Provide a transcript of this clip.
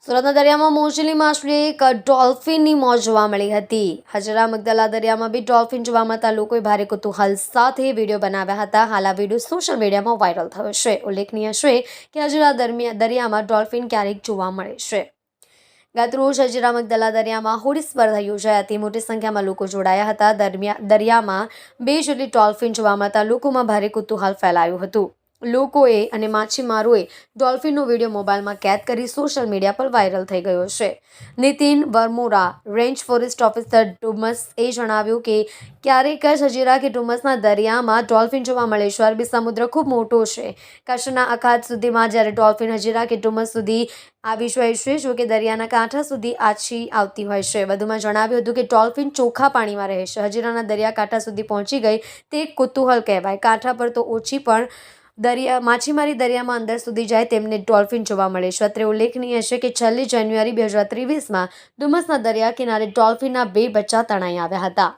સુરતના દરિયામાં મોજેલી માછલી એક ડોલ્ફિનની મોજ જોવા મળી હતી। હજરા મગદલા દરિયામાં બી ડોલ્ફિન જોવા મળતા લોકોએ ભારે કુતૂહલ સાથે વિડીયો બનાવ્યા હતા। હાલ આ વિડીયો સોશિયલ મીડિયામાં વાયરલ થયો છે। ઉલ્લેખનીય છે કે હજરા દરિયામાં ડોલ્ફિન ક્યારેક જોવા મળે છે। ગતરોજ હજીરા મગદલા દરિયામાં હોડી સ્પર્ધા યોજાઈ હતી। મોટી સંખ્યામાં લોકો જોડાયા હતા। દરિયામાં 2 જેટલી ડોલ્ફિન જોવા મળતા લોકોમાં ભારે કુતૂહલ ફેલાયું હતું। લોકોએ અને માછીમારોએ ડોલ્ફિનનો વિડીયો મોબાઈલમાં કેદ કરી સોશિયલ મીડિયા પર વાયરલ થઈ ગયો છે। Nitin Varmora, range forest officer ડુમસએ જણાવ્યું કે ક્યારેક જ હજીરા કે ડુમસના દરિયામાં ડોલ્ફિન જોવા મળે છે। અરબી સમુદ્ર ખૂબ મોટો છે। કચ્છના અખાત સુધીમાં જ્યારે ડોલ્ફિન હજીરા કે ડુમસ સુધી આવી જાય છે, જો કે દરિયાના કાંઠા સુધી આછી આવતી હોય છે। વધુમાં જણાવ્યું હતું કે ડોલ્ફિન ચોખ્ખા પાણીમાં રહે છે। હજીરાના દરિયાકાંઠા સુધી પહોંચી ગઈ તે એક કુતૂહલ કહેવાય। કાંઠા પર તો ઓછી પણ માછીમારી દરિયામાં અંદર સુધી જાય તેમને ડોલ્ફિન જોવા મળે છે। અત્રે ઉલ્લેખનીય છે કે 6 જાન્યુઆરી 2023માં ડુમસના દરિયા કિનારે ડોલ્ફિનના 2 બચ્ચા તણાઈ આવ્યા હતા।